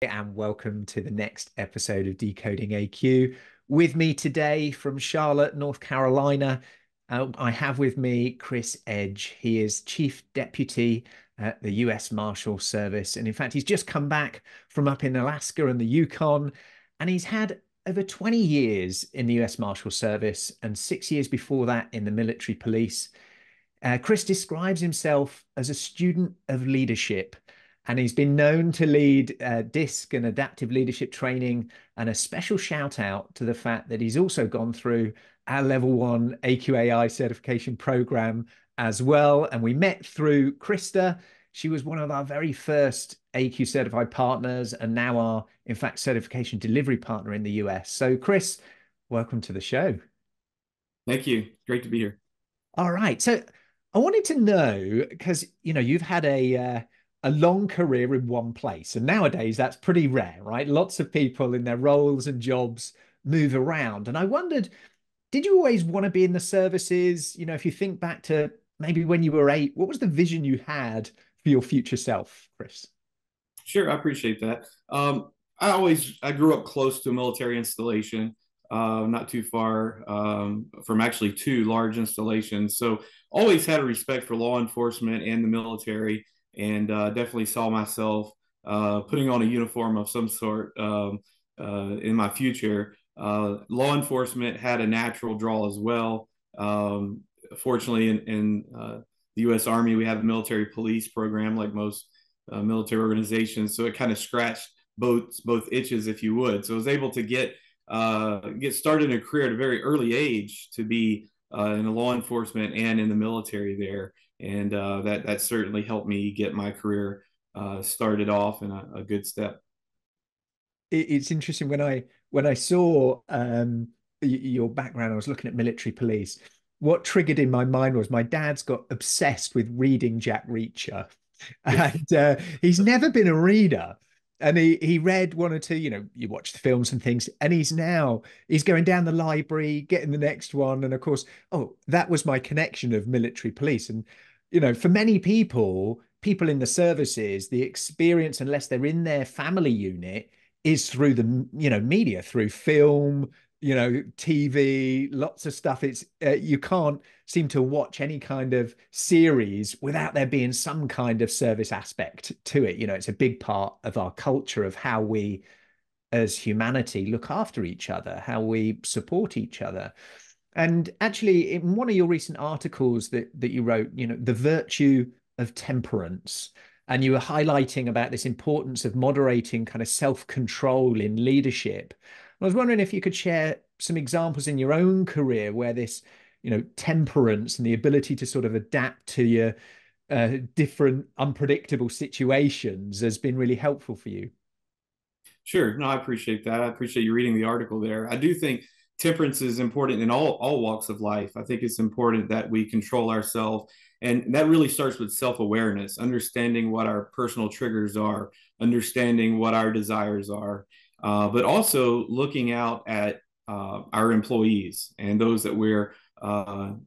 And welcome to the next episode of Decoding AQ. With me today from Charlotte, North Carolina, I have with me Chris Edge. He is Chief Deputy at the US Marshal Service. And in fact, he's just come back from up in Alaska and the Yukon, and he's had over 20 years in the US Marshal Service and 6 years before that in the military police. Chris describes himself as a student of leadership, and he's been known to lead DISC and adaptive leadership training. And a special shout out to the fact that he's also gone through our level 1 AQai certification program as well. And we met through Krista. She was one of our very first AQ certified partners and now our, in fact, certification delivery partner in the US. So, Chris, welcome to the show. Thank you. Great to be here. All right. So I wanted to know because you've had a long career in one place, and nowadays that's pretty rare, right? Lots of people in their roles and jobs move around, and I wondered, did you always want to be in the services? If you think back to maybe when you were 8, what was the vision you had for your future self, Chris? Sure, I appreciate that. I grew up close to a military installation, not too far from actually two large installations. So always had a respect for law enforcement and the military, and definitely saw myself putting on a uniform of some sort in my future. Law enforcement had a natural draw as well. Fortunately, in the U.S. Army, we have a military police program like most military organizations, so it kind of scratched both itches, if you would. So I was able to get started in a career at a very early age to be in the law enforcement and in the military there, and that certainly helped me get my career started off in a good step. It's interesting when I saw your background. I was looking at military police. What triggered in my mind was my dad's got obsessed with reading Jack Reacher, and he's never been a reader. And he read one or two, you watch the films and things, and he's going down the library, getting the next one. And of course, oh, that was my connection of military police. And for many people in the services, the experience, unless they're in their family unit, is through the media, through film, TV, lots of stuff. It's you can't seem to watch any kind of series without there being some kind of service aspect to it. It's a big part of our culture of how we as humanity look after each other, how we support each other. And actually, in one of your recent articles that you wrote, the virtue of temperance, and you were highlighting about this importance of moderating kind of self-control in leadership. I was wondering if you could share some examples in your own career where this, temperance and the ability to sort of adapt to your different unpredictable situations has been really helpful for you. Sure. No, I appreciate that. I appreciate you reading the article there. I do think temperance is important in all walks of life. I think it's important that we control ourselves. And that really starts with self-awareness, understanding what our personal triggers are, understanding what our desires are, but also looking out at our employees and those that we're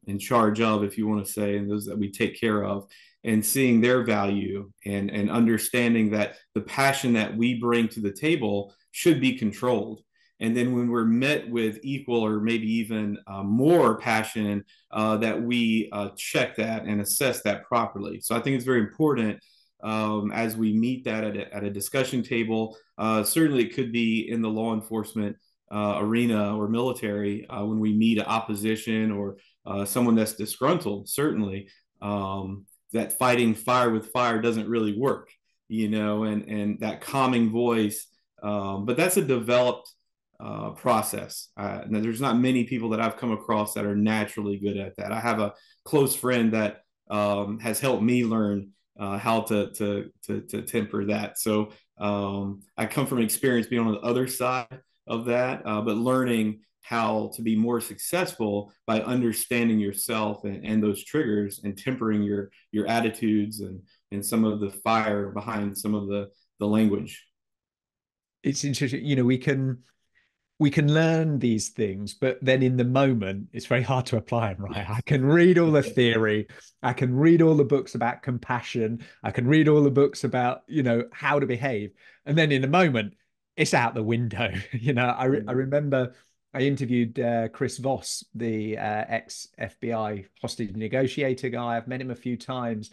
in charge of, if you want to say, and those that we take care of, and seeing their value and understanding that the passion that we bring to the table should be controlled. And then when we're met with equal or maybe even more passion, that we check that and assess that properly. So I think it's very important as we meet that at a discussion table. Certainly, it could be in the law enforcement arena or military when we meet an opposition or someone that's disgruntled. Certainly, that fighting fire with fire doesn't really work, and that calming voice. But that's a developed process. There's not many people that I've come across that are naturally good at that. I have a close friend that has helped me learn how to temper that. So I come from experience being on the other side of that, but learning how to be more successful by understanding yourself and those triggers and tempering your attitudes and some of the fire behind some of the language. It's interesting, we can. we can learn these things, but then in the moment, it's very hard to apply them, right? I Yes. can read all the theory, I can read all the books about compassion, I can read all the books about, how to behave. And then in the moment, it's out the window. I remember I interviewed Chris Voss, the ex-FBI hostage negotiator guy. I've met him a few times.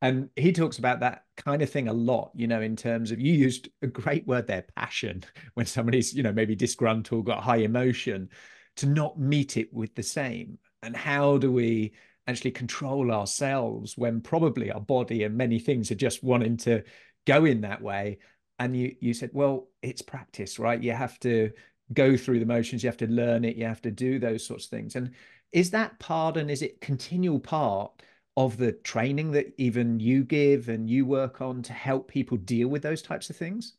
And he talks about that kind of thing a lot, in terms of, you used a great word there, passion, when somebody's, maybe disgruntled, got high emotion, to not meet it with the same. And how do we actually control ourselves when probably our body and many things are just wanting to go in that way? And you said, well, it's practice, right? You have to go through the motions, you have to learn it, you have to do those sorts of things. And is that part, and is it continual part of the training that even you give and you work on to help people deal with those types of things?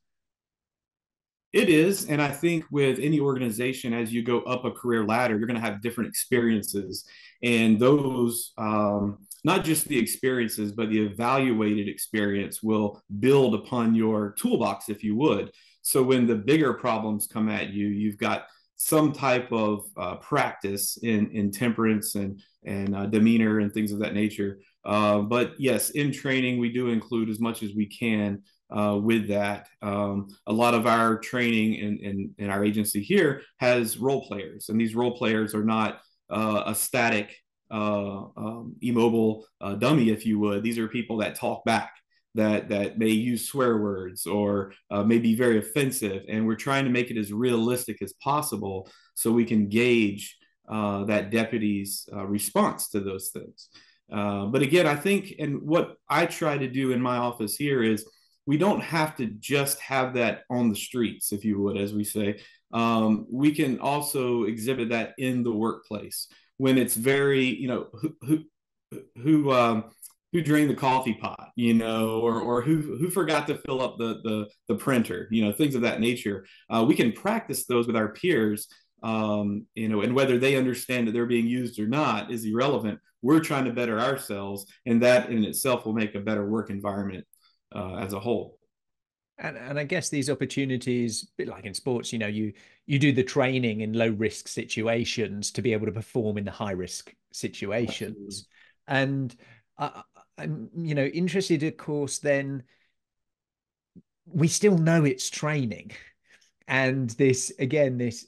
It is. And I think with any organization, as you go up a career ladder, you're going to have different experiences. And those, not just the experiences, but the evaluated experience will build upon your toolbox, if you would. So when the bigger problems come at you, you've got some type of practice in temperance and demeanor and things of that nature. But yes, in training, we do include as much as we can with that. A lot of our training in our agency here has role players, and these role players are not a static, immobile dummy, if you would. These are people that talk back, that may use swear words or may be very offensive, and we're trying to make it as realistic as possible so we can gauge that deputy's response to those things. But again, I think, and what I try to do in my office here is, we don't have to just have that on the streets, if you would, as we say. We can also exhibit that in the workplace when it's very, who drained the coffee pot, or who forgot to fill up the printer, things of that nature. We can practice those with our peers, and whether they understand that they're being used or not is irrelevant. We're trying to better ourselves, and that in itself will make a better work environment as a whole. And I guess these opportunities, a bit like in sports, you do the training in low risk situations to be able to perform in the high risk Absolutely. situations. And I'm, interested, of course, then we still know it's training. And this, again, this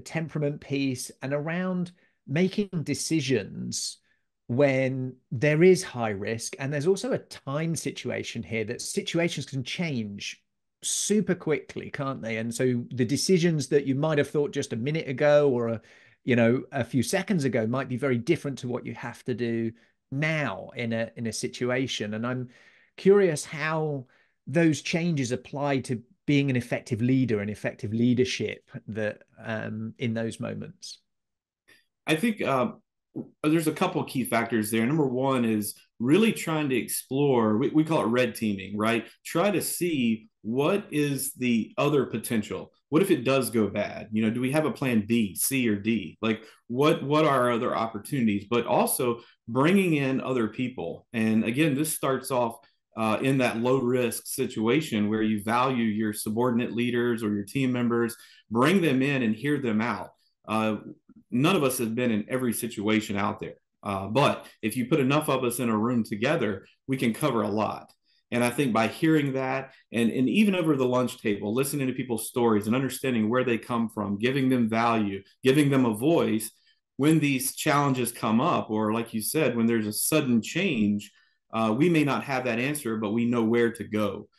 temperament piece and around making decisions when there is high risk. And there's also a time situation here, that situations can change super quickly, can't they? And so the decisions that you might have thought just a minute ago or a few seconds ago might be very different to what you have to do now in a situation. And I'm curious how those changes apply to being an effective leader and effective leadership, that in those moments. I think there's a couple of key factors there. Number one is really trying to explore, we call it red teaming, right? Try to see what is the other potential. What if it does go bad? Do we have a plan B, C, or D? Like, what are other opportunities? But also bringing in other people. And again, this starts off in that low risk situation where you value your subordinate leaders or your team members, bring them in and hear them out. None of us have been in every situation out there. But if you put enough of us in a room together, we can cover a lot. And I think by hearing that, and even over the lunch table, listening to people's stories and understanding where they come from, giving them value, giving them a voice when these challenges come up, or like you said, when there's a sudden change, we may not have that answer, but we know where to go.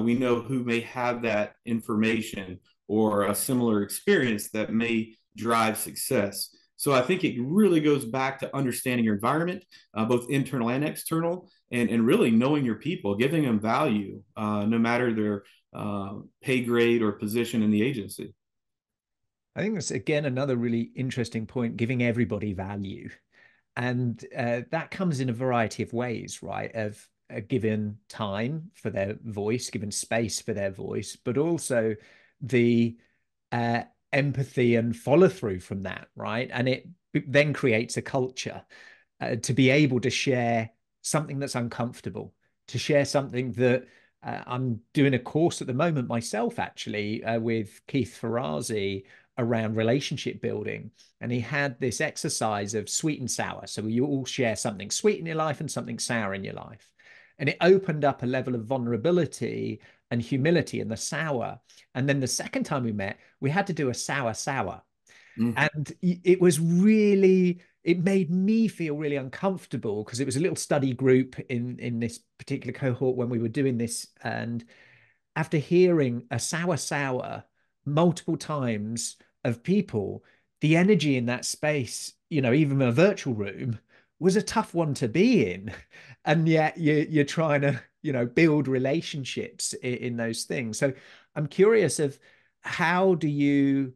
We know who may have that information or a similar experience that may drive success. So I think it really goes back to understanding your environment, both internal and external, and really knowing your people, giving them value, no matter their pay grade or position in the agency. I think that's, again, another really interesting point, giving everybody value. And that comes in a variety of ways, right? Of given time for their voice, given space for their voice, but also the uh, empathy and follow through from that, right? And it then creates a culture to be able to share something that's uncomfortable, to share something that I'm doing a course at the moment myself, actually, with Keith Ferrazzi around relationship building. And he had this exercise of sweet and sour. So you all share something sweet in your life and something sour in your life. And it opened up a level of vulnerability and humility in the sour. And then the second time we met, we had to do a sour sour. Mm-hmm. And it was really, it made me feel really uncomfortable because it was a little study group in this particular cohort when we were doing this. And after hearing a sour sour multiple times of people, the energy in that space, even a virtual room, was a tough one to be in. And yet you're trying to, build relationships in those things. So I'm curious of, how do you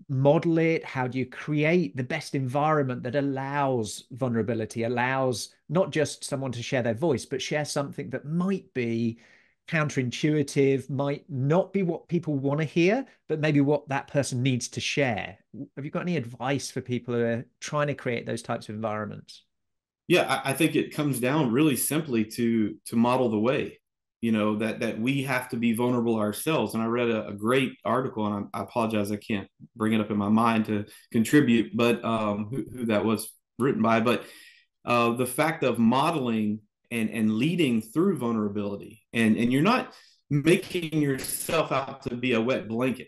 model it? How do you create the best environment that allows vulnerability, allows not just someone to share their voice, but share something that might be counterintuitive, might not be what people want to hear, but maybe what that person needs to share? Have you got any advice for people who are trying to create those types of environments? Yeah, I think it comes down really simply to model the way, that we have to be vulnerable ourselves. And I read a great article, and I apologize, I can't bring it up in my mind to contribute, but who that was written by. But the fact of modeling and leading through vulnerability, and you're not making yourself out to be a wet blanket,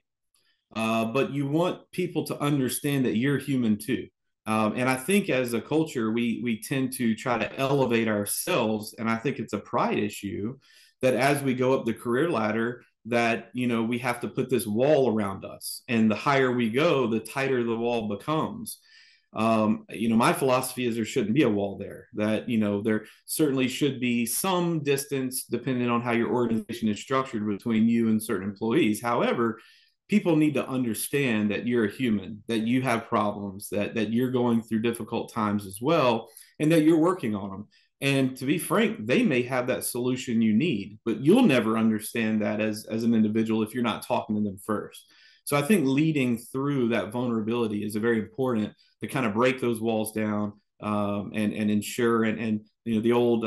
but you want people to understand that you're human too. And I think as a culture, we tend to try to elevate ourselves, and I think it's a pride issue that as we go up the career ladder, that we have to put this wall around us, and the higher we go, the tighter the wall becomes. My philosophy is there shouldn't be a wall there. That there certainly should be some distance, depending on how your organization is structured, between you and certain employees. However, people need to understand that you're a human, that you have problems, that you're going through difficult times as well, and that you're working on them. And to be frank, they may have that solution you need, but you'll never understand that as an individual if you're not talking to them first. So I think leading through that vulnerability is a very important to kind of break those walls down, and ensure, and the old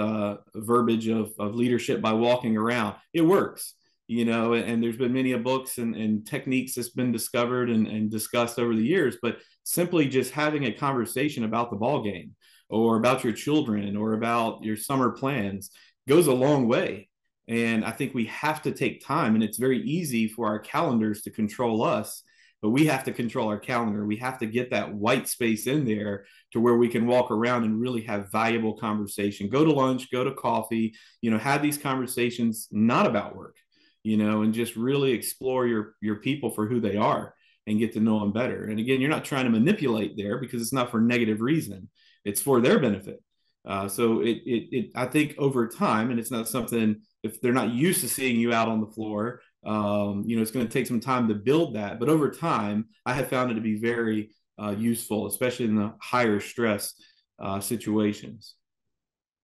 verbiage of leadership by walking around, it works. And there's been many books and techniques that's been discovered and discussed over the years, but simply just having a conversation about the ball game, or about your children, or about your summer plans, goes a long way. And I think we have to take time, and it's very easy for our calendars to control us, but we have to control our calendar. We have to get that white space in there to where we can walk around and really have valuable conversation. Go to lunch, go to coffee, have these conversations not about work, and just really explore your people for who they are and get to know them better. And again, you're not trying to manipulate there, because it's not for negative reason. It's for their benefit. So I think over time, and it's not something, if they're not used to seeing you out on the floor, it's going to take some time to build that. But over time, I have found it to be very useful, especially in the higher stress situations.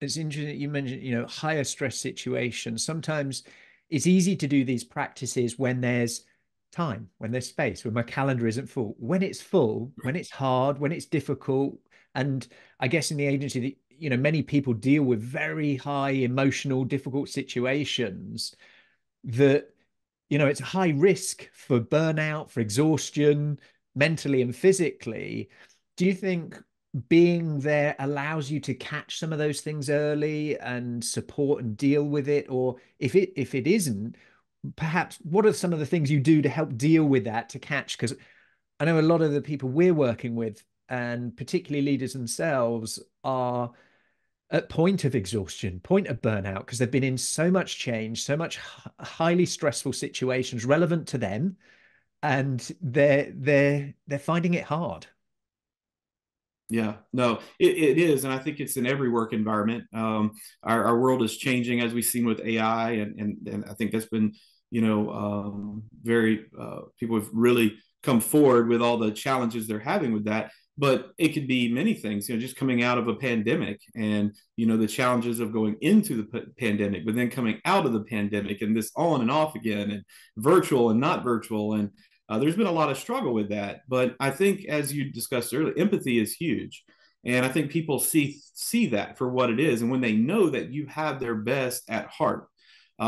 It's interesting that you mentioned, higher stress situations. Sometimes it's easy to do these practices when there's time, when there's space, when my calendar isn't full. When it's full, when it's hard, when it's difficult. And I guess in the agency that, many people deal with very high emotional, difficult situations that, it's a high risk for burnout, for exhaustion, mentally and physically. Do you think being there allows you to catch some of those things early and support and deal with it? Or if it isn't, perhaps what are some of the things you do to help deal with that, to catch? Because I know a lot of the people we're working with, and particularly leaders themselves, are at point of exhaustion, point of burnout, because they've been in so much change, so much highly stressful situations relevant to them, and they're finding it hard. Yeah, no, it is. And I think it's in every work environment. Our world is changing, as we've seen with AI. And I think that's been, very, people have really come forward with all the challenges they're having with that. But it could be many things, just coming out of a pandemic, and, the challenges of going into the pandemic, but then coming out of the pandemic, and this on and off again, and virtual and not virtual. And there's been a lot of struggle with that. But I think, as you discussed earlier, empathy is huge. And I think people see that for what it is. And when they know that you have their best at heart,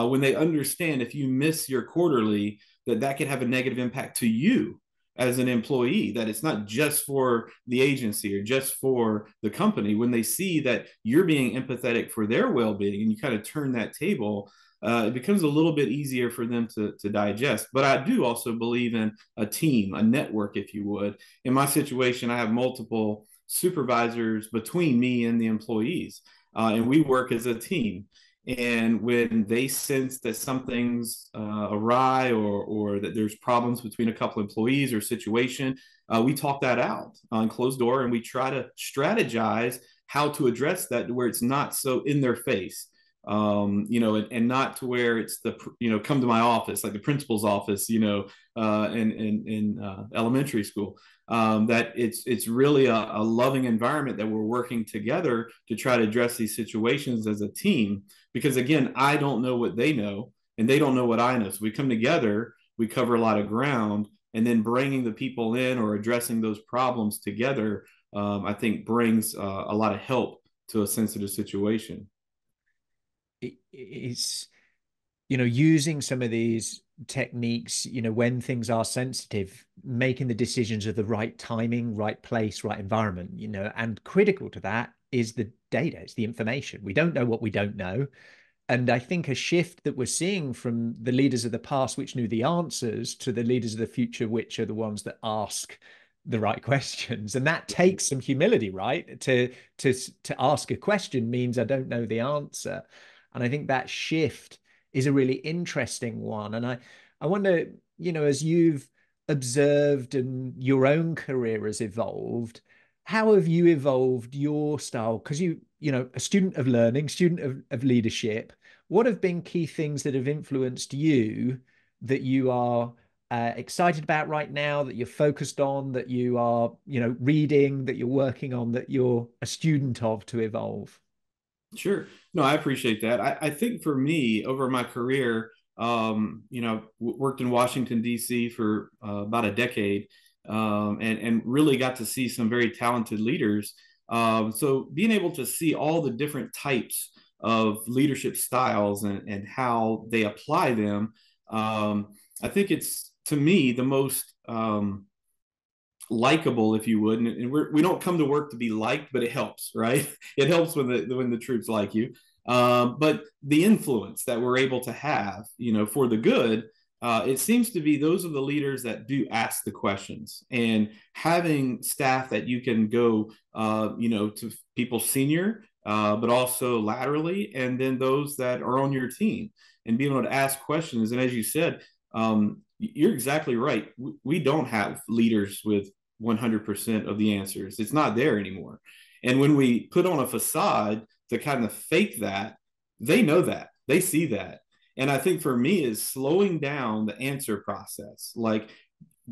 when they understand if you miss your quarterly, that could have a negative impact to you as an employee, that it's not just for the agency or just for the company. When they see that you're being empathetic for their well-being and you kind of turn that table, it becomes a little bit easier for them to digest. But I do also believe in a team, a network, if you would. In my situation, I have multiple supervisors between me and the employees, and we work as a team. And when they sense that something's awry, or that there's problems between a couple employees or situation, we talk that out on closed door, and we try to strategize how to address that to where it's not so in their face. And not to where it's come to my office, like the principal's office, in elementary school. That it's really a loving environment that we're working together to try to address these situations as a team. Because again, I don't know what they know, and they don't know what I know. So we come together, we cover a lot of ground, and then bringing the people in or addressing those problems together, I think brings a lot of help to a sensitive situation. It's, using some of these techniques, when things are sensitive, making the decisions of the right timing, right place, right environment, and critical to that is the data, it's the information. We don't know what we don't know. And I think a shift that we're seeing from the leaders of the past, which knew the answers, to the leaders of the future, which are the ones that ask the right questions. And that takes some humility, right? To ask a question means I don't know the answer. And I think that shift is a really interesting one. And I wonder, as you've observed and your own career has evolved, how have you evolved your style? Because a student of learning, student of leadership, what have been key things that have influenced you that you are excited about right now, that you're focused on, that you are, reading, that you're working on, that you're a student of to evolve? Sure. No, I appreciate that. I think for me, over my career, worked in Washington, D.C. for about a decade, and really got to see some very talented leaders. So being able to see all the different types of leadership styles and how they apply them, I think it's, to me, the most likable, if you would. And we don't come to work to be liked, but it helps, right? It helps when the troops like you. But the influence that we're able to have, for the good, it seems to be those are the leaders that do ask the questions, and having staff that you can go, to people senior, but also laterally, and then those that are on your team, and being able to ask questions. And as you said, you're exactly right. We don't have leaders with 100% of the answers. It's not there anymore. And when we put on a facade to kind of fake that, they know that, they see that. And I think for me is slowing down the answer process. Like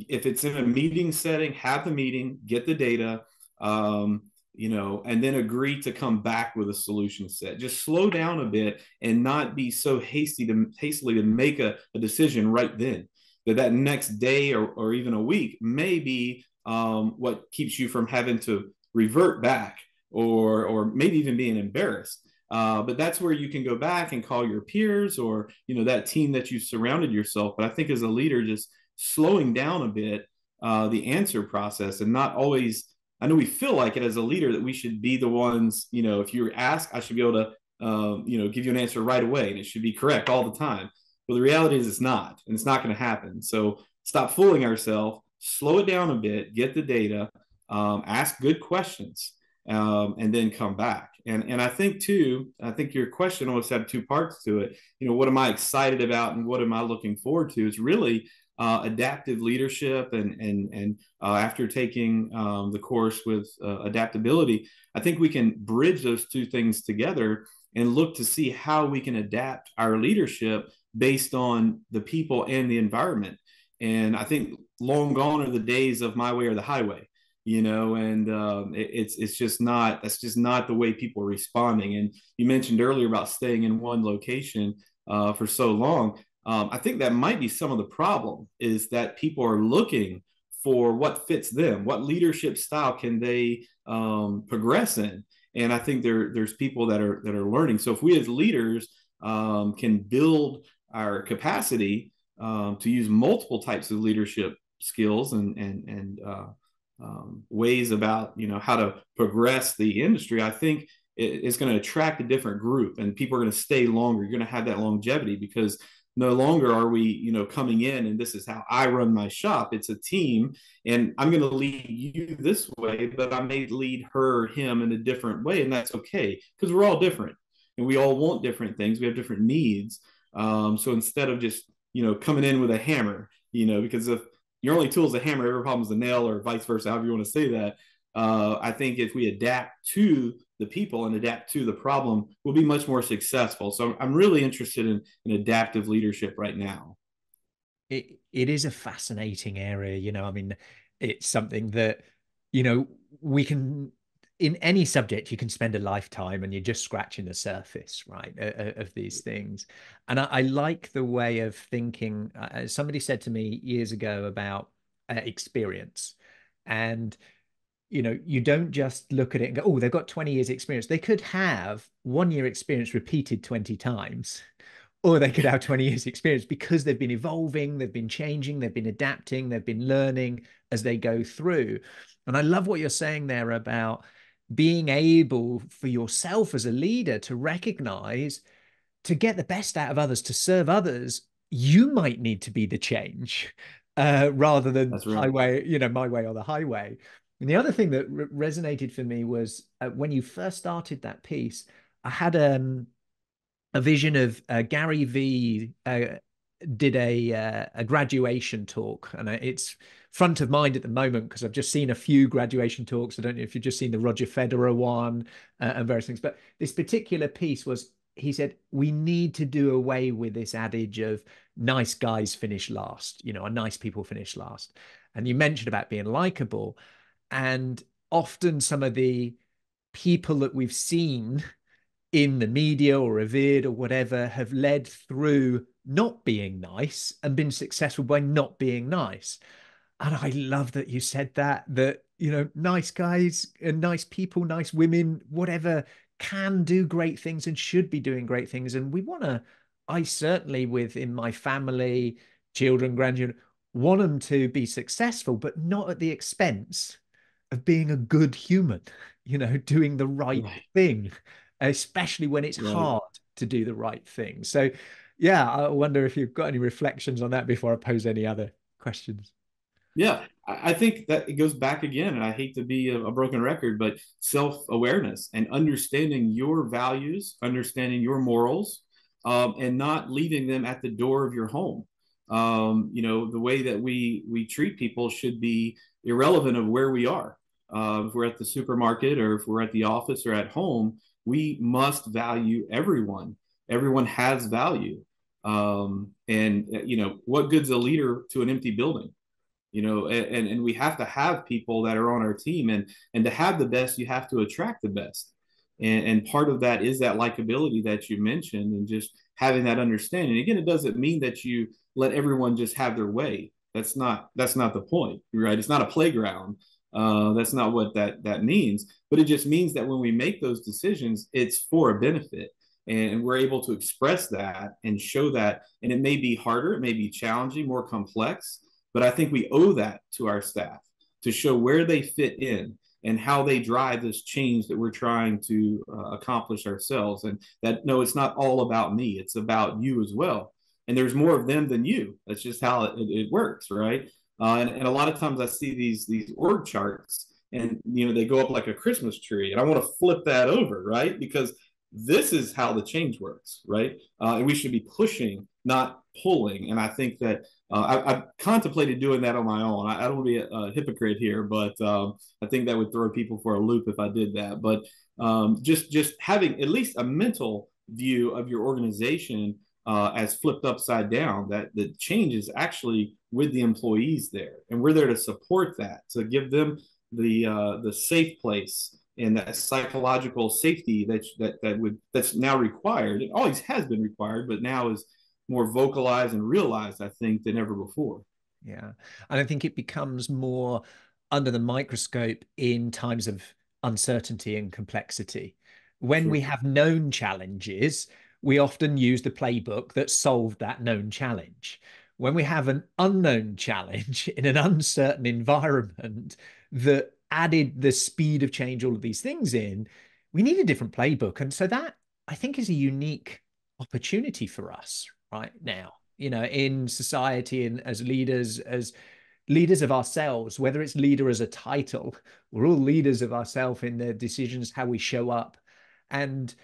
if it's in a meeting setting, have the meeting, get the data, and then agree to come back with a solution set. Just slow down a bit and not be so hastily to make a decision right then. That next day or even a week may be what keeps you from having to revert back, or maybe even being embarrassed. But that's where you can go back and call your peers, or that team that you surrounded yourself. But I think as a leader, just slowing down a bit the answer process, and not always. I know we feel like it as a leader that we should be the ones. If you're asked, I should be able to give you an answer right away, and it should be correct all the time. But the reality is it's not, and it's not going to happen. So stop fooling ourselves, slow it down a bit, get the data, ask good questions, and then come back. And I think too, your question almost had two parts to it. What am I excited about, and what am I looking forward to? It's really adaptive leadership, and after taking the course with adaptability, I think we can bridge those two things together and look to see how we can adapt our leadership based on the people and the environment. And I think long gone are the days of my way or the highway, and it's just not, that's just not the way people are responding. And you mentioned earlier about staying in one location for so long. I think that might be some of the problem, is that people are looking for what fits them, what leadership style can they progress in. And I think there's people that are learning. So if we as leaders can build our capacity to use multiple types of leadership skills and ways about how to progress the industry, I think it's going to attract a different group, and people are going to stay longer. You're going to have that longevity because no longer are we coming in and this is how I run my shop. It's a team, and I'm going to lead you this way, but I may lead her, him in a different way, and that's okay because we're all different and we all want different things. We have different needs. So instead of just coming in with a hammer, because if your only tool is a hammer, every problem is a nail, or vice versa, however you want to say that. I think if we adapt to the people and adapt to the problem, we'll be much more successful. So I'm really interested in adaptive leadership right now. It is a fascinating area, I mean, it's something that, you know, we can, in any subject, you can spend a lifetime and you're just scratching the surface, right, of these things. And I like the way of thinking. Somebody said to me years ago about experience. And you don't just look at it and go, oh, they've got 20 years experience. They could have 1 year experience repeated 20 times, or they could have 20 years experience because they've been evolving, they've been changing, they've been adapting, they've been learning as they go through. And I love what you're saying there about being able for yourself as a leader to recognize, to get the best out of others, to serve others, you might need to be the change rather than That's right. highway, my way or the highway. And the other thing that resonated for me was when you first started that piece, I had a vision of Gary V did a graduation talk, and it's front of mind at the moment because I've just seen a few graduation talks. I don't know if you've just seen the Roger Federer one and various things, but this particular piece was, he said, we need to do away with this adage of nice guys finish last, or nice people finish last. And you mentioned about being likable, and often some of the people that we've seen in the media or revered or whatever have led through not being nice and been successful by not being nice. And I love that you said that nice guys and nice people, nice women, whatever, can do great things and should be doing great things. And we want to, I certainly, within my family, children, grandchildren, want them to be successful, but not at the expense of being a good human, doing the right Right. thing, especially when it's Right. hard to do the right thing. So, yeah, I wonder if you've got any reflections on that before I pose any other questions. Yeah, I think that it goes back again, and I hate to be a broken record, but self-awareness and understanding your values, understanding your morals, and not leaving them at the door of your home. The way that we treat people should be irrelevant of where we are. If we're at the supermarket or if we're at the office or at home, we must value everyone. Everyone has value. And what good's a leader to an empty building? And we have to have people that are on our team, and to have the best, you have to attract the best. And part of that is that likability that you mentioned, and just having that understanding. Again, it doesn't mean that you let everyone just have their way. That's not the point, right? It's not a playground. That's not what that means. But it just means that when we make those decisions, it's for a benefit, and we're able to express that and show that. And it may be harder, it may be challenging, more complex, but I think we owe that to our staff to show where they fit in and how they drive this change that we're trying to accomplish ourselves. And that, no, it's not all about me, it's about you as well. And there's more of them than you. That's just how it works, right? And a lot of times I see these org charts, and they go up like a Christmas tree, and I want to flip that over, right? Because this is how the change works, right? And we should be pushing, not pulling. And I think that I've contemplated doing that on my own. I don't want to be a hypocrite here, but I think that would throw people for a loop if I did that. But just having at least a mental view of your organization as flipped upside down, that the change is actually with the employees there, and we're there to support that, to give them the safe place and that psychological safety that's now required. It always has been required, but now is more vocalized and realized, I think, than ever before. Yeah. And I think it becomes more under the microscope in times of uncertainty and complexity. When we Sure. have known challenges, we often use the playbook that solved that known challenge. When we have an unknown challenge in an uncertain environment that added the speed of change, all of these things in, we need a different playbook. And so that, I think, is a unique opportunity for us right now, in society and as leaders of ourselves, whether it's leader as a title, we're all leaders of ourselves in the decisions, how we show up. And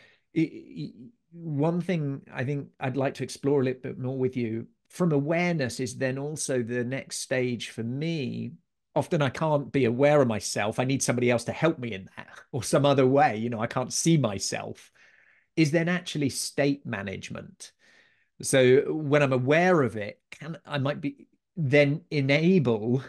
one thing I think I'd like to explore a little bit more with you from awareness is then also the next stage for me. Often I can't be aware of myself. I need somebody else to help me in that or some other way. I can't see myself. Is then actually state management. So when I'm aware of it, I might be then enable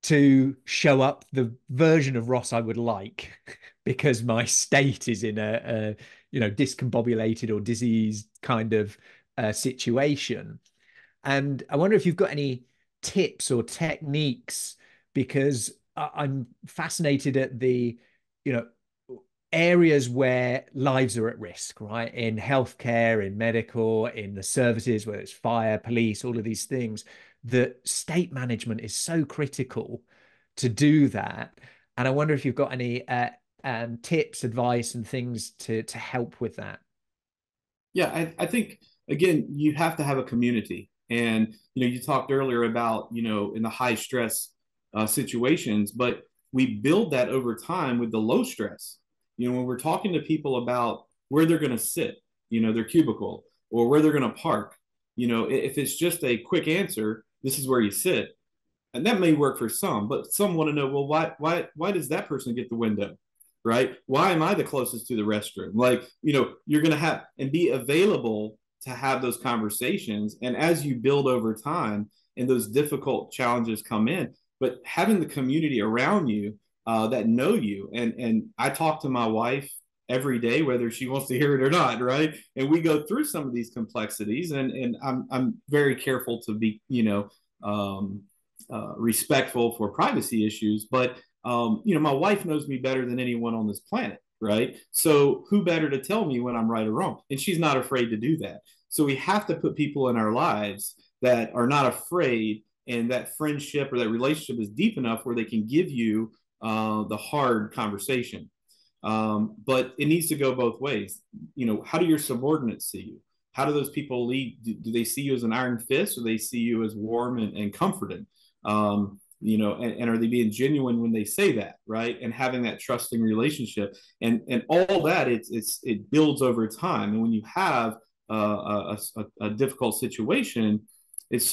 to show up the version of Ross I would like because my state is in a discombobulated or diseased kind of situation. And I wonder if you've got any tips or techniques, because I'm fascinated at the, you know, areas where lives are at risk, right? In healthcare, in medical, in the services, whether it's fire, police, all of these things, that state management is so critical to do that. And I wonder if you've got any tips, advice, and things to help with that. Yeah, I think again, you have to have a community. And you talked earlier about in the high stress situations, but we build that over time with the low stress. When we're talking to people about where they're going to sit, their cubicle, or where they're going to park, if it's just a quick answer, this is where you sit, and that may work for some, but some want to know, well, why does that person get the window, right? Why am I the closest to the restroom? Like, you're going to have and be available to have those conversations. And as you build over time and those difficult challenges come in, but having the community around you that know you. And I talk to my wife every day, whether she wants to hear it or not, right? And we go through some of these complexities, and I'm very careful to be, respectful for privacy issues. But my wife knows me better than anyone on this planet, right? So who better to tell me when I'm right or wrong? And she's not afraid to do that. So we have to put people in our lives that are not afraid, and that friendship or that relationship is deep enough where they can give you the hard conversation. But it needs to go both ways. How do your subordinates see you? How do those people lead? Do they see you as an iron fist, or they see you as warm and comforted? And are they being genuine when they say that, right? And having that trusting relationship, and all that, it builds over time. And when you have a difficult situation, it's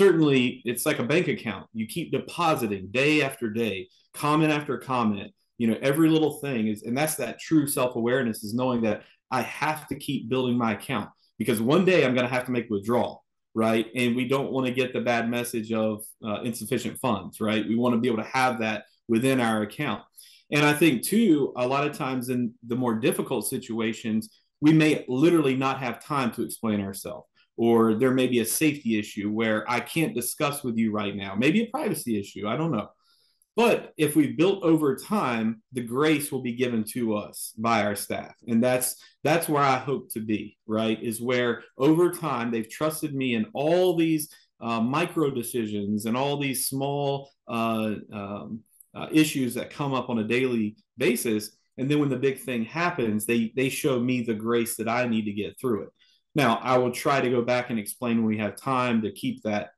like a bank account. You keep depositing day after day, comment after comment. Every little thing is, and that's that true self-awareness, is knowing that I have to keep building my account, because one day I'm going to have to make a withdrawal, right? And we don't want to get the bad message of insufficient funds, right? We want to be able to have that within our account. And I think too, a lot of times in the more difficult situations, we may literally not have time to explain ourselves, or there may be a safety issue where I can't discuss with you right now, maybe a privacy issue, I don't know. But if we've built over time, the grace will be given to us by our staff. And that's where I hope to be, right? Is where over time they've trusted me in all these micro decisions and all these small issues that come up on a daily basis. And then when the big thing happens, they show me the grace that I need to get through it. Now, I will try to go back and explain when we have time to keep that,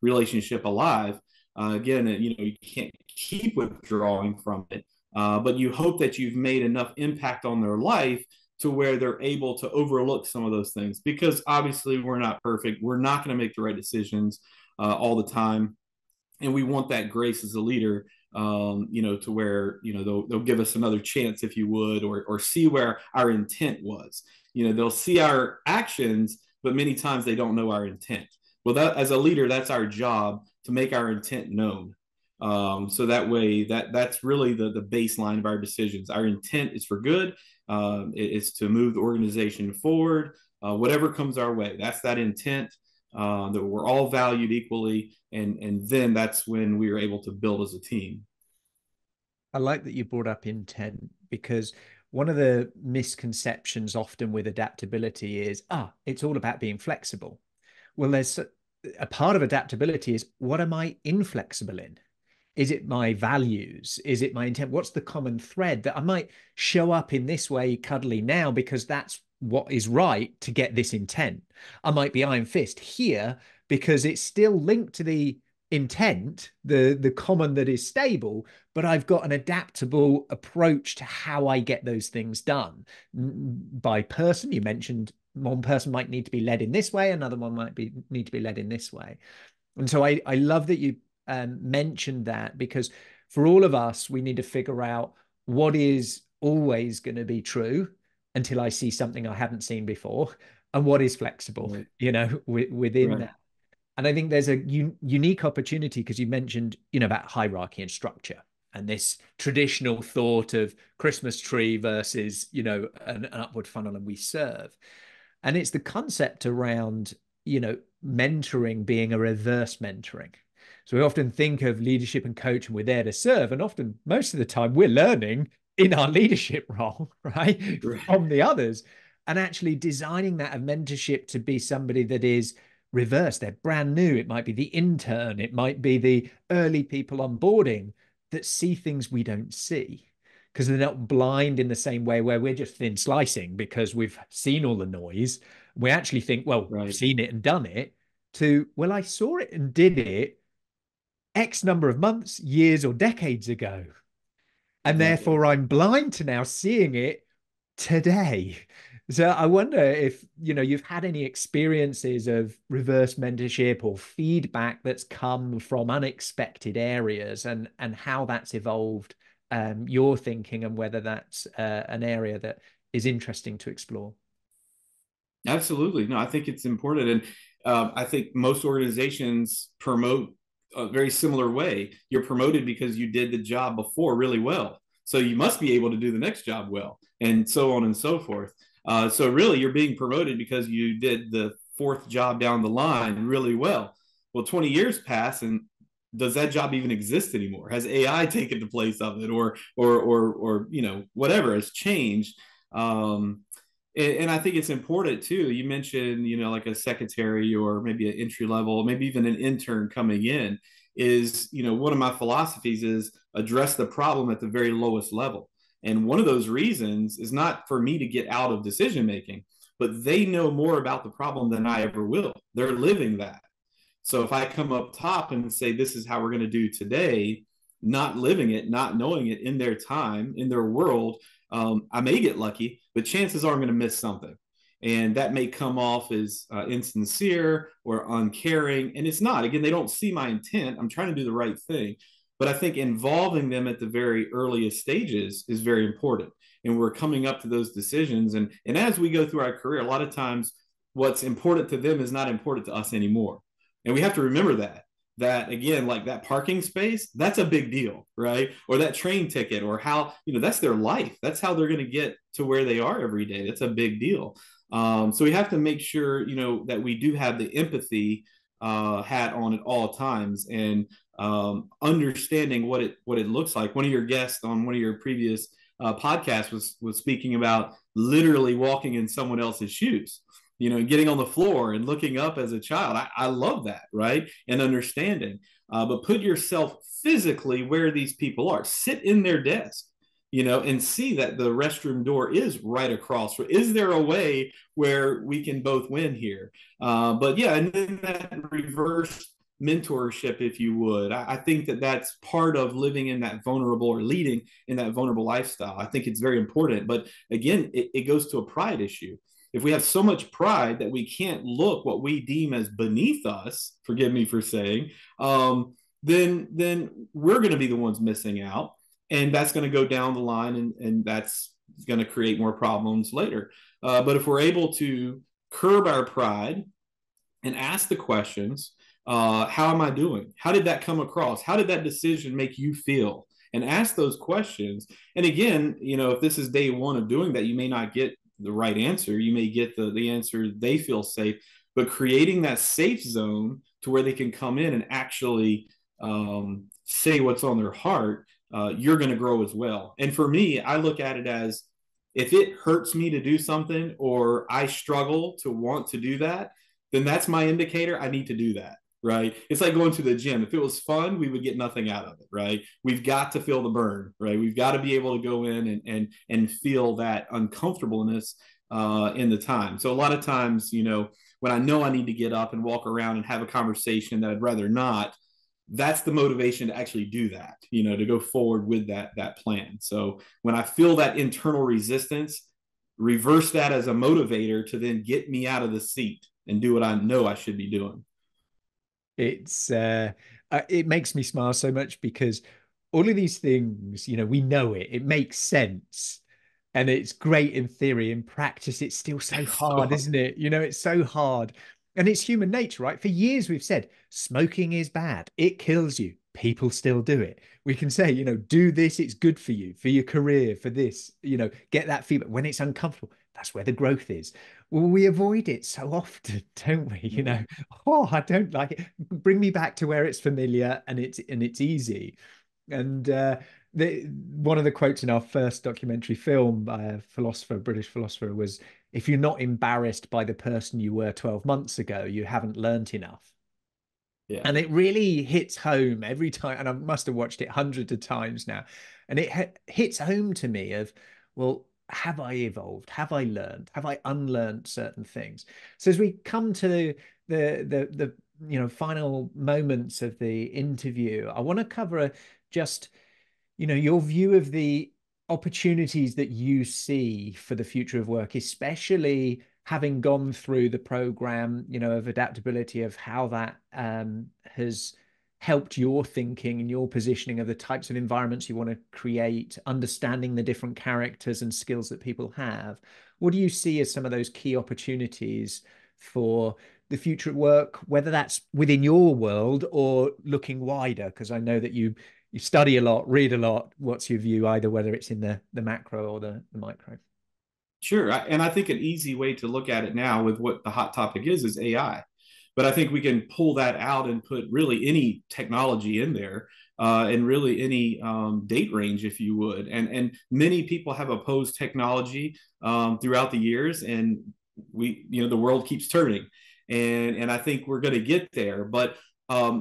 relationship alive. Again, you can't keep withdrawing from it, but you hope that you've made enough impact on their life to where they're able to overlook some of those things, because obviously we're not perfect. We're not going to make the right decisions all the time. And we want that grace as a leader, to where, they'll give us another chance, if you would, or see where our intent was. They'll see our actions, but many times they don't know our intent. Well, that, as a leader, that's our job, to make our intent known. So that way, that's really the baseline of our decisions. Our intent is for good. It's to move the organization forward. Whatever comes our way, that's that intent. That we're all valued equally, and then that's when we are able to build as a team. I like that you brought up intent, because one of the misconceptions often with adaptability is, it's all about being flexible. Well, there's a part of adaptability is, what am I inflexible in? Is it my values? Is it my intent? What's the common thread that I might show up in this way, cuddly now, because that's what is right to get this intent? I might be iron fist here because it's still linked to the intent, the common that is stable, but I've got an adaptable approach to how I get those things done. By person, you mentioned one person might need to be led in this way, another one might need to be led in this way. And so I love that you mentioned that, because for all of us, we need to figure out what is always going to be true until I see something I haven't seen before, and what is flexible, Right. within Right. that. And I think there's a unique opportunity, because you mentioned, about hierarchy and structure, and this traditional thought of Christmas tree versus, an upward funnel, and we serve. And it's the concept around, mentoring being a reverse mentoring. So we often think of leadership and coaching, we're there to serve. And often, most of the time, we're learning in our leadership role, right, Right. from the others. And actually designing that of mentorship to be somebody that is reverse. They're brand new. It might be the intern, it might be the early people onboarding that see things we don't see, because they're not blind in the same way where we're just thin slicing because we've seen all the noise. We actually think, well, we've Right. seen it and done it, to, well, I saw it and did it X number of months, years, or decades ago. And Exactly. therefore, I'm blind to now seeing it today. So I wonder if, you've had any experiences of reverse mentorship or feedback that's come from unexpected areas, and how that's evolved your thinking, and whether that's an area that is interesting to explore. Absolutely. No, I think it's important. And I think most organizations promote a very similar way. You're promoted because you did the job before really well. So you must be able to do the next job well, and so on and so forth. So really, you're being promoted because you did the fourth job down the line really well. Well, 20 years pass, and does that job even exist anymore? Has AI taken the place of it, or whatever has changed? Um, and I think it's important too. You mentioned, like a secretary or maybe an entry level, maybe even an intern coming in, is, one of my philosophies is address the problem at the very lowest level. And one of those reasons is not for me to get out of decision making, but they know more about the problem than I ever will. They're living that. So if I come up top and say, this is how we're going to do today, not living it, not knowing it in their time, in their world, I may get lucky, but chances are I'm going to miss something. And that may come off as insincere or uncaring. And it's not. Again, they don't see my intent. I'm trying to do the right thing. But I think involving them at the very earliest stages is very important. And we're coming up to those decisions. And as we go through our career, a lot of times what's important to them is not important to us anymore. And we have to remember that again, like that parking space, that's a big deal, right? Or that train ticket, or how, that's their life. That's how they're going to get to where they are every day. That's a big deal. So we have to make sure, that we do have the empathy hat on at all times, and understanding what it looks like. One of your guests on one of your previous podcasts was speaking about literally walking in someone else's shoes, getting on the floor and looking up as a child. I love that, right? And understanding. But put yourself physically where these people are. Sit in their desk, and see that the restroom door is right across. Is there a way where we can both win here? But yeah, and then that reverse mentorship, if you would. I think that that's part of living in that vulnerable, or leading in that vulnerable lifestyle. I think it's very important. But again, it goes to a pride issue. If we have so much pride that we can't look what we deem as beneath us, forgive me for saying, then we're going to be the ones missing out, and that's going to go down the line, and that's going to create more problems later. But if we're able to curb our pride and ask the questions, how am I doing? How did that come across? How did that decision make you feel? And ask those questions. And again, if this is day one of doing that, you may not get the right answer. You may get the answer they feel safe, but creating that safe zone to where they can come in and actually say what's on their heart, you're going to grow as well. And for me, I look at it as if it hurts me to do something or I struggle to want to do that, then that's my indicator I need to do that. Right. It's like going to the gym. If it was fun, we would get nothing out of it. Right. We've got to feel the burn. Right. We've got to be able to go in and feel that uncomfortableness in the time. So a lot of times, when I know I need to get up and walk around and have a conversation that I'd rather not, that's the motivation to actually do that, to go forward with that plan. So when I feel that internal resistance, reverse that as a motivator to then get me out of the seat and do what I know I should be doing. It's it makes me smile so much because all of these things, we know it makes sense, and it's great in theory. In practice, it's still so hard, So isn't it? It's so hard. And it's human nature, right? For years we've said smoking is bad, it kills you. People still do it. We can say, do this, it's good for you, for your career, for this, get that feedback when it's uncomfortable. That's where the growth is. Well, we avoid it so often, don't we? Oh, I don't like it. Bring me back to where it's familiar and it's easy. And one of the quotes in our first documentary film by a philosopher, British philosopher, was, "If you're not embarrassed by the person you were 12 months ago, you haven't learnt enough." yeah. And it really hits home every time. And I must have watched it hundreds of times now. And it hits home to me of, well, have I evolved? Have I learned? Have I unlearned certain things? So as we come to the final moments of the interview, I want to cover just your view of the opportunities that you see for the future of work, especially having gone through the program, of adaptability, of how that has helped your thinking and your positioning of the types of environments you want to create, understanding the different characters and skills that people have. What do you see as some of those key opportunities for the future at work, whether that's within your world or looking wider? Because I know that you study a lot, read a lot. What's your view, either whether it's in the macro or the micro? Sure. And I think an easy way to look at it now with what the hot topic is AI. But I think we can pull that out and put really any technology in there, and really any date range, if you would. And many people have opposed technology throughout the years, and the world keeps turning, and I think we're going to get there. But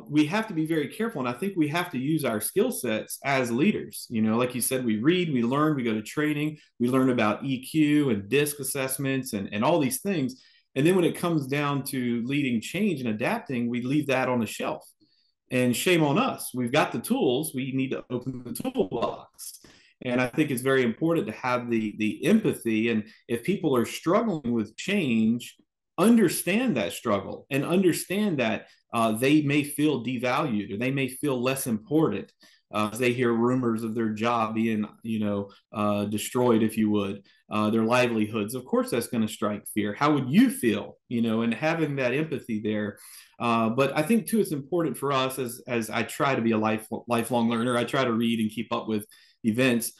we have to be very careful, and I think we have to use our skill sets as leaders. Like you said, we read, we learn, we go to training, we learn about EQ and DISC assessments and all these things. And then when it comes down to leading change and adapting, we leave that on the shelf. And shame on us. We've got the tools. We need to open the toolbox. And I think it's very important to have the empathy. And if people are struggling with change, understand that struggle and understand that they may feel devalued or they may feel less important as they hear rumors of their job being, destroyed, if you would, their livelihoods. Of course, that's going to strike fear. How would you feel, and having that empathy there. But I think too, it's important for us as I try to be a lifelong learner. I try to read and keep up with events.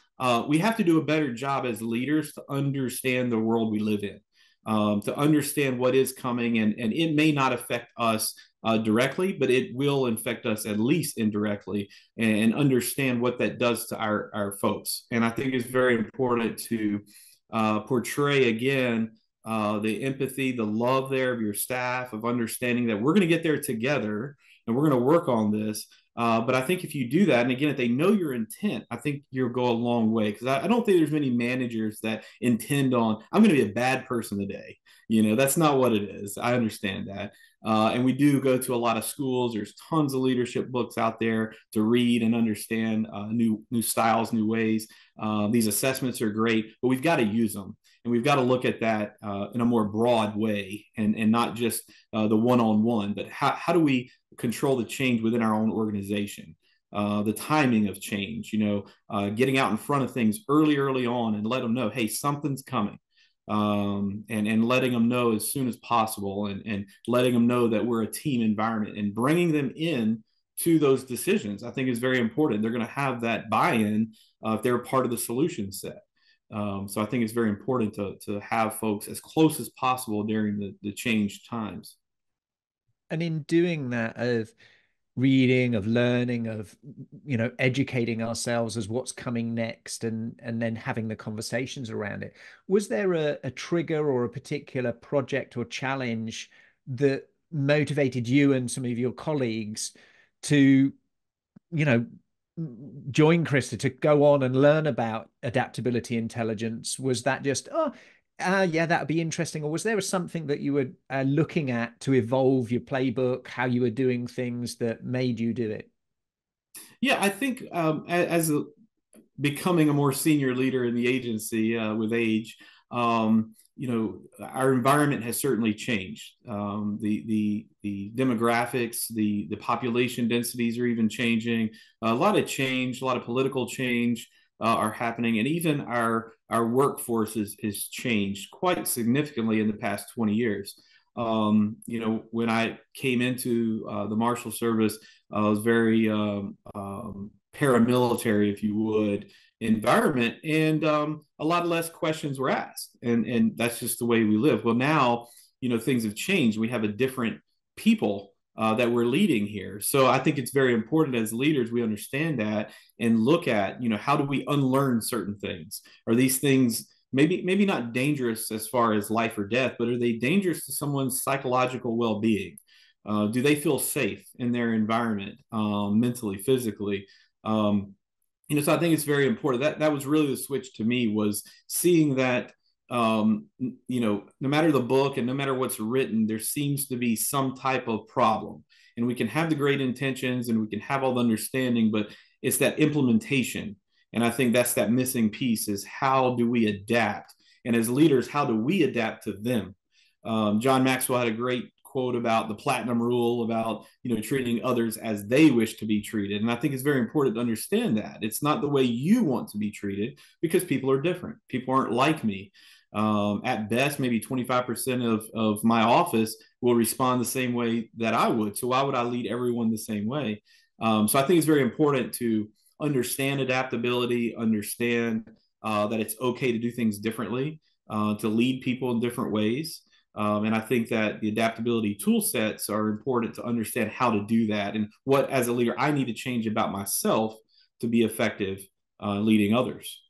We have to do a better job as leaders to understand the world we live in. To understand what is coming, and it may not affect us directly, but it will affect us at least indirectly, and understand what that does to our folks. And I think it's very important to portray again the empathy, the love there of your staff, of understanding that we're going to get there together and we're going to work on this. But I think if you do that, and again, if they know your intent, I think you'll go a long way. Because I don't think there's many managers that intend on, I'm going to be a bad person today. That's not what it is. I understand that. And we do go to a lot of schools. There's tons of leadership books out there to read and understand new styles, new ways. These assessments are great, but we've got to use them. And we've got to look at that in a more broad way, and not just the one-on-one, but how do we control the change within our own organization, the timing of change, getting out in front of things early on and let them know, hey, something's coming. And letting them know as soon as possible, and letting them know that we're a team environment, and bringing them in to those decisions, I think is very important. They're going to have that buy-in if they're part of the solution set. So I think it's very important to have folks as close as possible during the change times. And in doing that, reading, of learning, of educating ourselves as what's coming next, and then having the conversations around it. Was there a trigger or a particular project or challenge that motivated you and some of your colleagues to, you know, join Krista, to go on and learn about adaptability intelligence? Was that just, yeah, that would be interesting? Or was there something that you were looking at to evolve your playbook, how you were doing things that made you do it? Yeah, I think as becoming a more senior leader in the agency with age, our environment has certainly changed. The demographics, the population densities are even changing. A lot of change, a lot of political change are happening, and even our workforce is changed quite significantly in the past 20 years. When I came into the Marshal Service, I was very paramilitary, if you would, environment, and a lot less questions were asked, and that's just the way we live. Well, now things have changed. We have a different people that we're leading here, so I think it's very important as leaders we understand that and look at how do we unlearn certain things. Are these things maybe not dangerous as far as life or death, but are they dangerous to someone's psychological well-being? Do they feel safe in their environment, mentally, physically? So I think it's very important. That was really the switch to me, was seeing that no matter the book and no matter what's written, there seems to be some type of problem. And we can have the great intentions and we can have all the understanding, but it's that implementation. And I think that's that missing piece, is how do we adapt? And as leaders, how do we adapt to them? John Maxwell had a great quote about the platinum rule, about treating others as they wish to be treated. And I think it's very important to understand that it's not the way you want to be treated, because people are different. People aren't like me. At best, maybe 25% of my office will respond the same way that I would. So why would I lead everyone the same way? So I think it's very important to understand adaptability, understand that it's okay to do things differently, to lead people in different ways. And I think that the adaptability tool sets are important to understand how to do that, and what, as a leader, I need to change about myself to be effective leading others.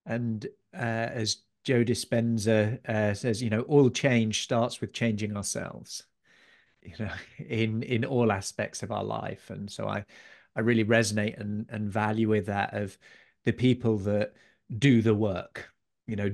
And as Joe Dispenza says, all change starts with changing ourselves, in all aspects of our life. And so I really resonate and value with that, of the people that do the work,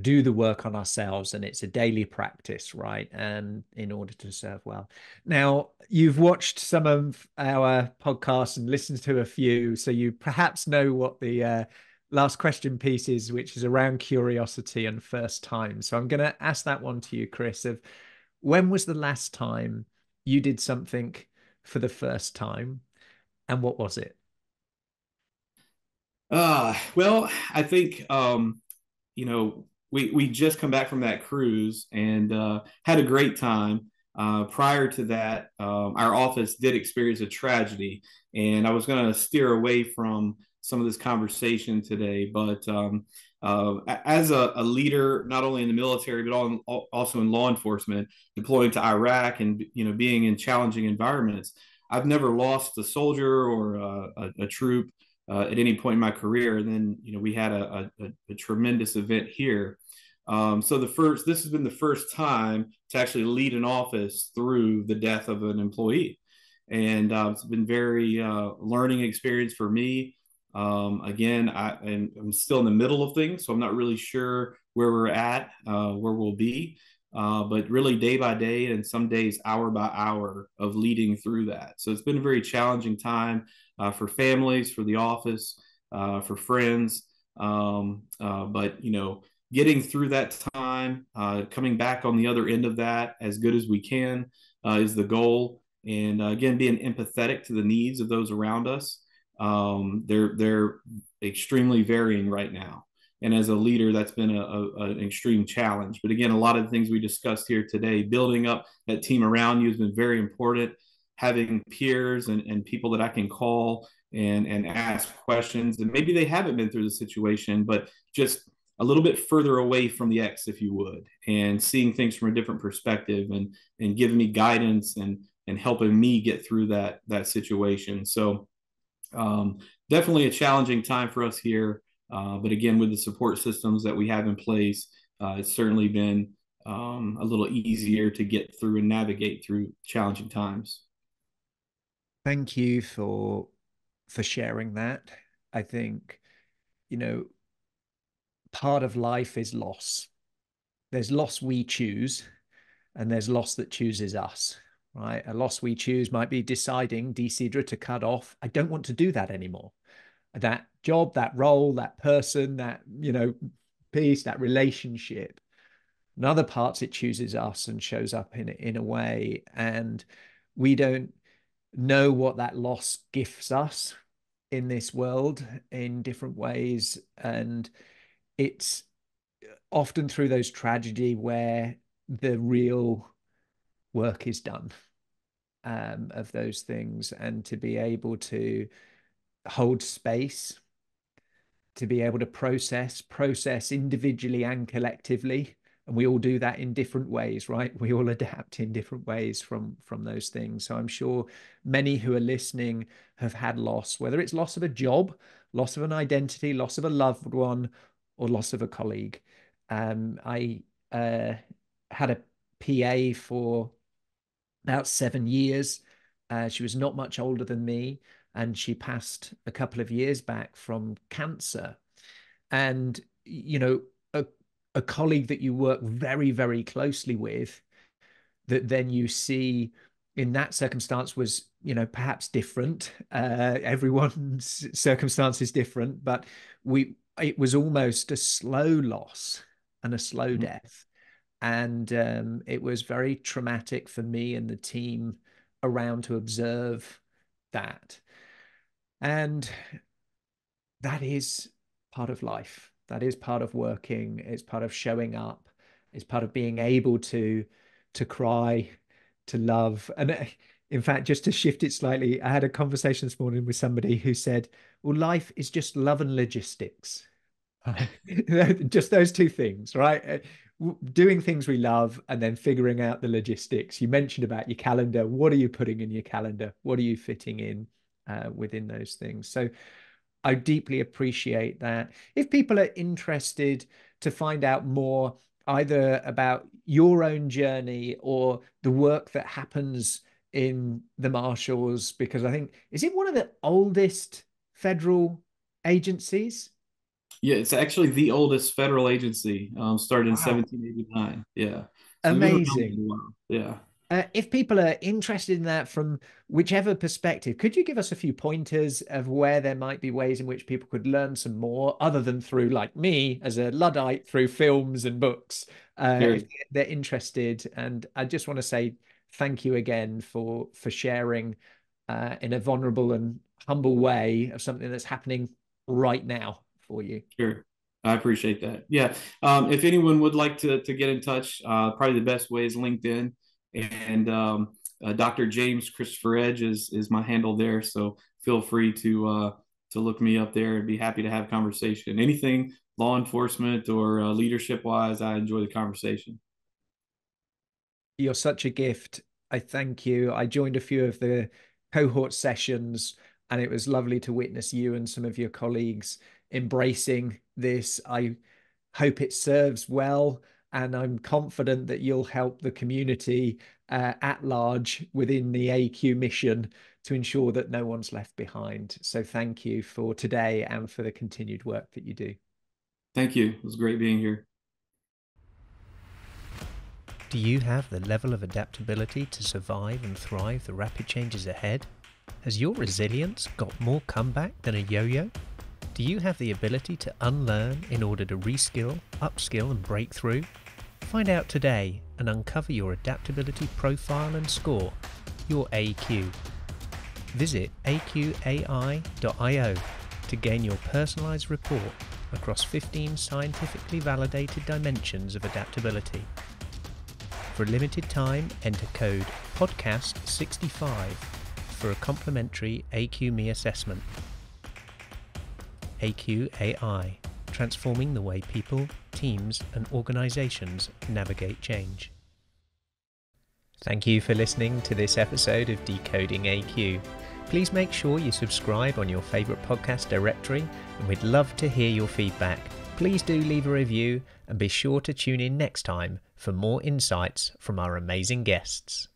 do the work on ourselves, and it's a daily practice, right? And in order to serve well. Now, you've watched some of our podcasts and listened to a few, so you perhaps know what the last question piece is, which is around curiosity and first time. So I'm going to ask that one to you, Chris, of when was the last time you did something for the first time, and what was it? Well, I think we just come back from that cruise and had a great time. Prior to that, our office did experience a tragedy, and I was going to steer away from some of this conversation today. But as a leader, not only in the military but also in law enforcement, deploying to Iraq and being in challenging environments, I've never lost a soldier or a troop at any point in my career. And then we had a tremendous event here. So this has been the first time to actually lead an office through the death of an employee, and it's been very learning experience for me. Again, I'm still in the middle of things, so I'm not really sure where we're at, where we'll be, but really day by day, and some days hour by hour, of leading through that. So it's been a very challenging time for families, for the office, for friends, but getting through that time, coming back on the other end of that as good as we can is the goal. And again, being empathetic to the needs of those around us. They're extremely varying right now. And as a leader, that's been an extreme challenge. But again, a lot of the things we discussed here today, building up that team around you has been very important. Having peers and people that I can call and ask questions. And maybe they haven't been through the situation, but just a little bit further away from the X, if you would, and seeing things from a different perspective, and giving me guidance and and helping me get through that situation. So definitely a challenging time for us here. But again, with the support systems that we have in place, it's certainly been a little easier to get through and navigate through challenging times. Thank you for sharing that. I think, you know, part of life is loss. There's loss we choose, and there's loss that chooses us, right? A loss we choose might be deciding, Decidra, to cut off. I don't want to do that anymore. That job, that role, that person, that, piece, that relationship. In other parts, it chooses us and shows up in a way. And we don't know what that loss gifts us in this world in different ways. And it's often through those tragedy where the real work is done, of those things, and to be able to hold space, to be able to process individually and collectively. And we all do that in different ways, right? We all adapt in different ways from those things. So I'm sure many who are listening have had loss, whether it's loss of a job, loss of an identity, loss of a loved one, or loss of a colleague. I had a PA for about 7 years. She was not much older than me, and she passed a couple of years back from cancer. And, a, a colleague that you work very, very closely with, that then you see in that circumstance was, perhaps different. Everyone's circumstance is different, but it was almost a slow loss and a slow Mhm. death. And it was very traumatic for me and the team around to observe that. And that is part of life. That is part of working. It's part of showing up. It's part of being able to cry, to love. And in fact, just to shift it slightly, I had a conversation this morning with somebody who said, well, life is just love and logistics. Just those two things, right? Doing things we love and then figuring out the logistics. You mentioned about your calendar. What are you putting in your calendar? What are you fitting in within those things? So I deeply appreciate that. If people are interested to find out more, either about your own journey or the work that happens in the Marshals, because I think, is it one of the oldest federal agencies? Yeah, it's actually the oldest federal agency. Started in Wow. 1789. Yeah, so we've been around for Amazing. a while. Yeah. If people are interested in that from whichever perspective, could you give us a few pointers of where there might be ways in which people could learn some more, other than through, like me, as a Luddite, through films and books, if Sure. they're interested? And I just want to say thank you again for sharing in a vulnerable and humble way of something that's happening right now for you. Sure. I appreciate that. Yeah. If anyone would like to get in touch, probably the best way is LinkedIn. And Dr. James Christopher Edge is my handle there. So feel free to look me up there and be happy to have conversation. Anything law enforcement or leadership wise, I enjoy the conversation. You're such a gift. I thank you. I joined a few of the cohort sessions, and it was lovely to witness you and some of your colleagues embracing this. I hope it serves well, and I'm confident that you'll help the community at large within the AQ mission to ensure that no one's left behind. So thank you for today and for the continued work that you do. Thank you. It was great being here. Do you have the level of adaptability to survive and thrive the rapid changes ahead? Has your resilience got more comeback than a yo-yo? Do you have the ability to unlearn in order to reskill, upskill and break through? Find out today and uncover your adaptability profile and score, your AQ. Visit aqai.io to gain your personalized report across 15 scientifically validated dimensions of adaptability. For a limited time, enter code PODCAST65 for a complimentary AQ assessment. AQai, transforming the way people, teams and organizations navigate change. Thank you for listening to this episode of Decoding AQ. Please make sure you subscribe on your favourite podcast directory, and we'd love to hear your feedback. Please do leave a review and be sure to tune in next time for more insights from our amazing guests.